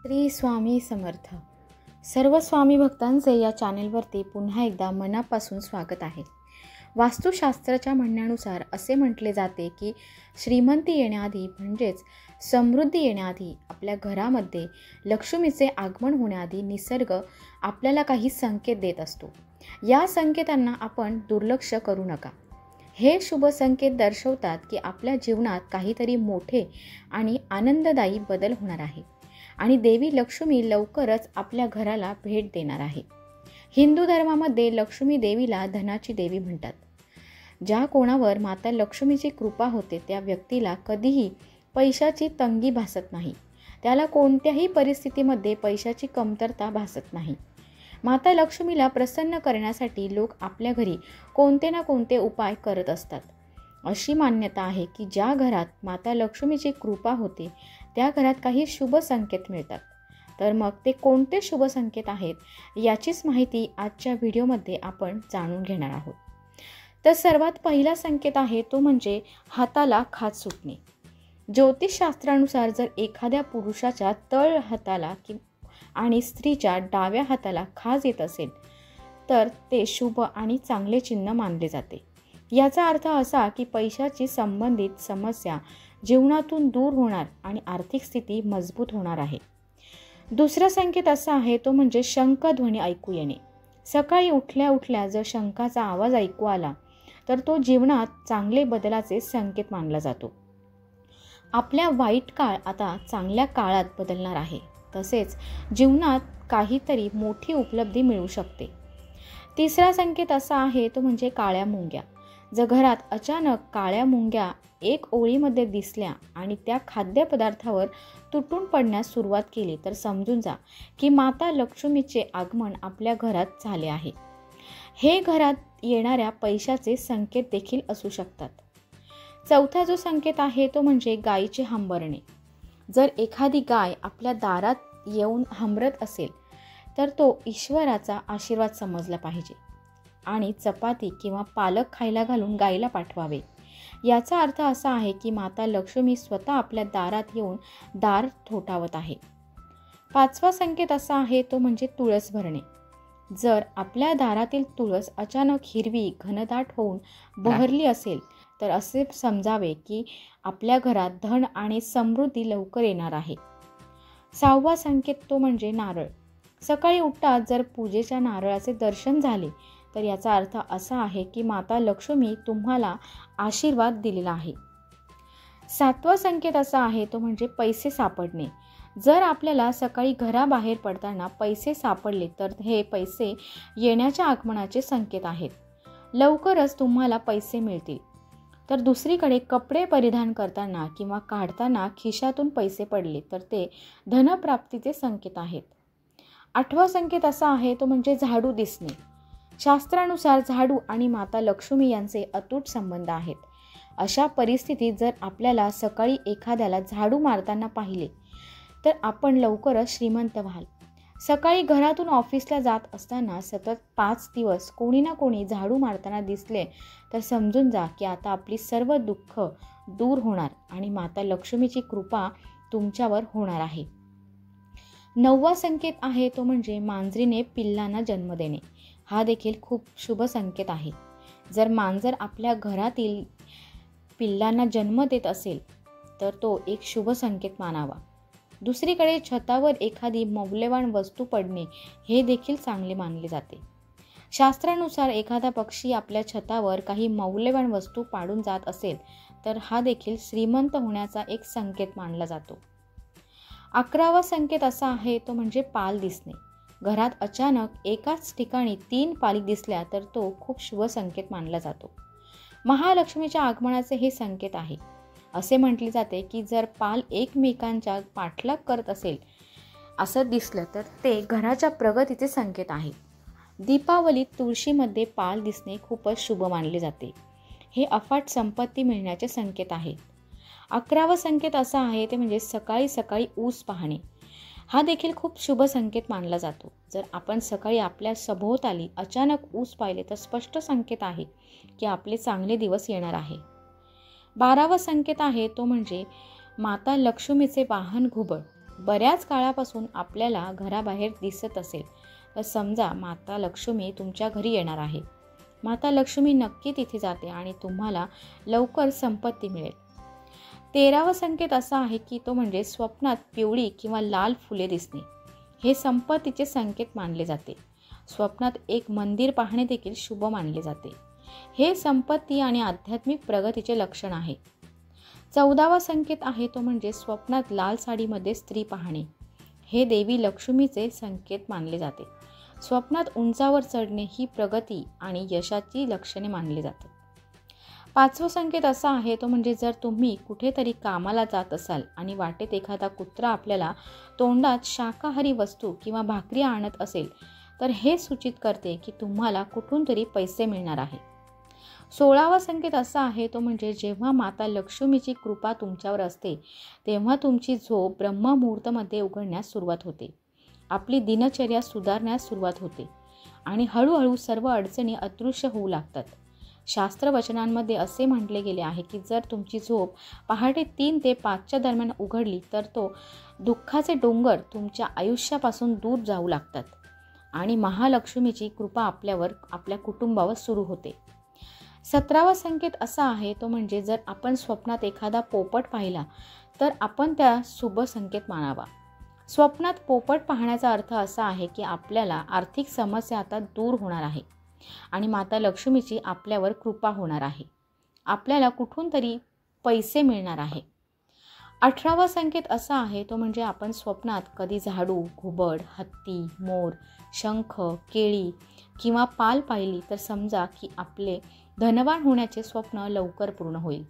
श्री स्वामी समर्थ. सर्व स्वामी भक्तांचे या चॅनेलवरती पुन्हा एकदा मनापासून स्वागत आहे. वास्तुशास्त्राच्या म्हणण्यानुसार असे म्हटले जाते की श्रीमंती येण्याआधी म्हणजेच समृद्धी येण्याआधी आपल्या घरामध्ये लक्ष्मीचे आगमन होण्याआधी निसर्ग आपल्याला काही संकेत देत असतो. या संकेतांना आपण दुर्लक्ष करू नका. हे शुभ संकेत दर्शवतात की आपल्या जीवनात काहीतरी मोठे आणि आनंददायी बदल होणार आहे आणि देवी लक्ष्मी लवकरच आपल्या घराला भेट देणार आहे. हिंदू धर्मामध्ये लक्ष्मी देवीला धनाची देवी म्हणतात. ज्या कोणावर माता लक्ष्मीची कृपा होते त्या व्यक्तीला कधीही पैशाची तंगी भासत नाही. त्याला कोणत्याही परिस्थितीमध्ये पैशाची कमतरता भासत नाही. माता लक्ष्मीला प्रसन्न करण्यासाठी लोक आपल्या घरी कोणते ना कोणते उपाय करत असतात. अशी मान्यता आहे की ज्या घरात माता लक्ष्मीची कृपा होते त्या घरात काही शुभ संकेत मिळतात. तर मग ते कोणते शुभ संकेत आहेत याचीच माहिती आजच्या व्हिडिओमध्ये आपण जाणून घेणार आहोत. तर सर्वात पहिला संकेत आहे तो म्हणजे हाताला खाज सुटणे. ज्योतिषशास्त्रानुसार जर एखाद्या पुरुषाच्या तळ हाताला आणि स्त्रीच्या डाव्या हाताला खाज येत असेल तर ते शुभ आणि चांगले चिन्ह मानले जाते. याचा अर्थ असा की पैशाची संबंधित समस्या जीवनातून दूर होणार आणि आर्थिक स्थिती मजबूत होणार आहे. दुसरा संकेत असा आहे तो म्हणजे शंखध्वनी ऐकू येणे. सकाळी उठल्या उठल्या जर शंखाचा आवाज ऐकू आला तर तो जीवनात चांगले बदलाचे संकेत मानला जातो. आपल्या वाईट काळ आता चांगल्या काळात बदलणार आहे. तसेच जीवनात काहीतरी मोठी उपलब्धी मिळू शकते. तिसरा संकेत असा आहे तो म्हणजे काळ्या मुंग्या. जर घरात अचानक काळ्या मुंग्या एक ओळीमध्ये दिसल्या आणि त्या खाद्यपदार्थावर तुटून पडण्यास सुरुवात केली तर समजून जा की माता लक्ष्मीचे आगमन आपल्या घरात झाले आहे. हे घरात येणाऱ्या पैशाचे संकेत देखील असू शकतात. चौथा जो संकेत आहे तो म्हणजे गायीचे हंबरणे. जर एखादी गाय आपल्या दारात येऊन हंबरत असेल तर तो ईश्वराचा आशीर्वाद समजला पाहिजे आणि चपाती किंवा पालक खायला घालून गायीला पाठवावे. याचा अर्थ असा आहे की माता लक्ष्मी स्वतः आपल्या दारात येऊन दार ठोठावत आहे. पाचवा संकेत असा आहे तो म्हणजे तुळस भरणे. जर आपल्या दारातील तुळस अचानक हिरवी घनदाट होऊन बहरली असेल तर असे समजावे की आपल्या घरात धन आणि समृद्धी लवकर येणार आहे. सहावा संकेत तो म्हणजे नारळ. सकाळी उठताच जर पूजेच्या नारळाचे दर्शन झाले तर याचा अर्थ असा आहे की माता लक्ष्मी तुम्हाला आशीर्वाद दिलेला आहे. सातवा संकेत असा आहे तो म्हणजे पैसे सापडणे. जर आपल्याला सकाळी घराबाहेर पडताना पैसे सापडले तर हे पैसे येण्याच्या आगमनाचे संकेत आहेत. लवकरच तुम्हाला पैसे मिळतील. तर दुसरीकडे कपडे परिधान करताना किंवा काढताना खिशातून पैसे पडले तर ते धनप्राप्तीचे संकेत आहेत. आठवा संकेत असा आहे तो म्हणजे झाडू दिसणे. शास्त्रानुसार झाडू आणि माता लक्ष्मी यांचे अतूट संबंध आहेत. अशा परिस्थितीत जर आपल्याला सकाळी एखाद्याला झाडू मारताना पाहिले तर आपण लवकरच श्रीमंत व्हाल. सकाळी घरातून ऑफिसला जात असताना सतत 5 दिवस कोणी ना कोणी झाडू मारताना दिसले तर समजून जा की आता आपली सर्व दुःख दूर होणार आणि माता लक्ष्मीची कृपा तुमच्यावर होणार आहे. 9वा संकेत आहे तो म्हणजे मांजरीने पिल्लांना जन्म देणे. हा देखील खूप शुभ संकेत आहे. जर मांजर आपल्या घरातील पिल्लांना जन्म देत असेल तर तो एक शुभ संकेत मानावा. दुसरीकडे छतावर एखादी मौल्यवान वस्तू पडणे हे देखील चांगले मानले जाते. शास्त्रानुसार एखादा पक्षी आपल्या छतावर काही मौल्यवान वस्तू पाडून जात असेल तर हा देखील श्रीमंत होण्याचा एक संकेत मानला जातो. 11वा संकेत असा आहे तो म्हणजे पाल दिसणे. घरात अचानक एकाच ठिकाणी 3 पाली दिसल्या तर तो खूप शुभ संकेत मानला जातो. महालक्ष्मीच्या आगमनाचे हे संकेत आहे. असे म्हटले जाते की जर पाल एकमेकांच्या पाठलाग करत असेल असं दिसलं तर ते घराच्या प्रगतीचे संकेत आहे. दीपावलीत तुळशीमध्ये पाल दिसणे खूपच शुभ मानले जाते. हे अफाट संपत्ती मिळण्याचे संकेत आहेत. 11वा संकेत असा आहे ते म्हणजे सकाळी सकाळी ऊस पाहणे. हा देखील खूप शुभ संकेत मानला जातो. जर आपण सकाळी आपल्या सभोवताली अचानक ऊस पाहिले तर स्पष्ट संकेत आहे की आपले चांगले दिवस येणार आहे. 12वा संकेत आहे तो म्हणजे माता लक्ष्मीचे वाहन घुबड. बऱ्याच काळापासून आपल्याला घराबाहेर दिसत असेल तर समजा माता लक्ष्मी तुमच्या घरी येणार आहे. माता लक्ष्मी नक्की तिथे जाते आणि तुम्हाला लवकर संपत्ती मिळेल. 13वा संकेत असा आहे की तो म्हणजे स्वप्नात पिवळी किंवा लाल फुले दिसणे. हे संपत्तीचे संकेत मानले जाते. स्वप्नात एक मंदिर पाहणे देखील शुभ मानले जाते. हे संपत्ती आणि आध्यात्मिक प्रगतीचे लक्षण आहे. 14वा संकेत आहे तो म्हणजे स्वप्नात लाल साडीमध्ये स्त्री पाहणे. हे देवी लक्ष्मीचे संकेत मानले जाते. स्वप्नात उंचावर चढणे ही प्रगती आणि यशाची लक्षणे मानली जातात. 5वा संकेत असा आहे तो म्हणजे जर तुम्ही कुठेतरी कामाला जात असाल आणि वाटेत एखादा कुत्रा आपल्याला तोंडात शाकाहारी वस्तू किंवा भाकरी आणत असेल तर हे सूचित करते की तुम्हाला कुठून तरी पैसे मिळणार आहे. 16वा संकेत असा आहे तो म्हणजे जेव्हा माता लक्ष्मीची कृपा तुमच्यावर असते तेव्हा तुमची झोप ब्रह्ममुहूर्तामध्ये उघडण्यास सुरुवात होते. आपली दिनचर्या सुधारण्यास सुरुवात होते आणि हळूहळू सर्व अडचणी अदृश्य होऊ लागतात. शास्त्रवचनांमध्ये असे म्हटले गेले आहे की जर तुमची झोप पहाटे 3 ते 5च्या दरम्यान उघडली तर तो दुःखाचे डोंगर तुमच्या आयुष्यापासून दूर जाऊ लागतात आणि महालक्ष्मीची कृपा आपल्यावर, आपल्या कुटुंबावर सुरू होते. 17वा संकेत असा आहे तो म्हणजे जर आपण स्वप्नात एखादा पोपट पाहिला तर आपण त्या शुभ संकेत मानावा. स्वप्नात पोपट पाहण्याचा अर्थ असा आहे की आपल्याला आर्थिक समस्या आता दूर होणार आहे आणि माता लक्ष्मीची आपल्यावर कृपा होणार आहे. आपल्याला कुठून तरी पैसे मिळणार आहे. 18वा संकेत असा आहे तो म्हणजे आपण स्वप्नात कधी झाडू, घुबड, हत्ती, मोर, शंख, केळी किंवा पाल पाहिली तर समजा की आपले धनवान होण्याचे स्वप्न लवकर पूर्ण होईल.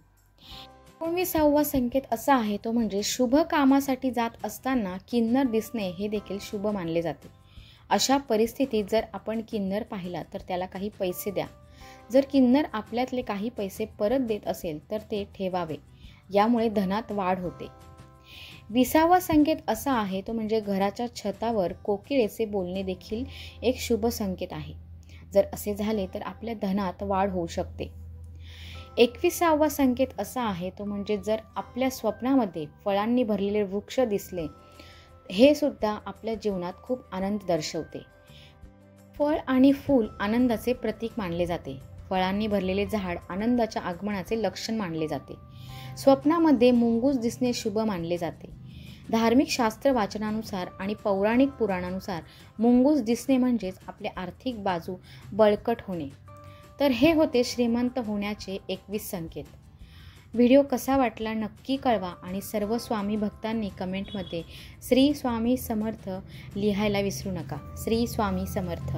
19वा संकेत असा आहे तो म्हणजे शुभ कामासाठी जात असताना किन्नर दिसणे हे देखील शुभ मानले जाते. अशा परिस्थितीत जर आपण किन्नर पाहिला तर त्याला काही पैसे द्या. जर किन्नर आपल्यातले काही पैसे परत देत असेल तर ते ठेवावे. यामुळे धनात वाढ होते. 20वा संकेत असा आहे तो म्हणजे घराच्या छतावर कोकिळेचे बोलणे देखील एक शुभ संकेत आहे. जर असे झाले तर आपल्या धनात वाढ होऊ शकते. 21वा संकेत असा आहे तो म्हणजे जर आपल्या स्वप्नामध्ये फळांनी भरलेले वृक्ष दिसले हे सुद्धा आपल्या जीवनात खूप आनंद दर्शवते. फळ आणि फूल आनंदाचे प्रतीक मानले जाते. फळांनी भरलेले झाड आनंदाच्या आगमनाचे लक्षण मानले जाते. स्वप्नामध्ये मुंगूस दिसणे शुभ मानले जाते. धार्मिक शास्त्र वाचनानुसार आणि पौराणिक पुराणानुसार मुंगूस दिसणे म्हणजेच आपले आर्थिक बाजू बळकट होणे. तर हे होते श्रीमंत होण्याचे 21 संकेत. व्हिडिओ कसा वाटला नक्की कळवा आणि सर्व स्वामी भक्तांनी कमेंटमध्ये श्री स्वामी समर्थ लिहायला विसरू नका. श्री स्वामी समर्थ.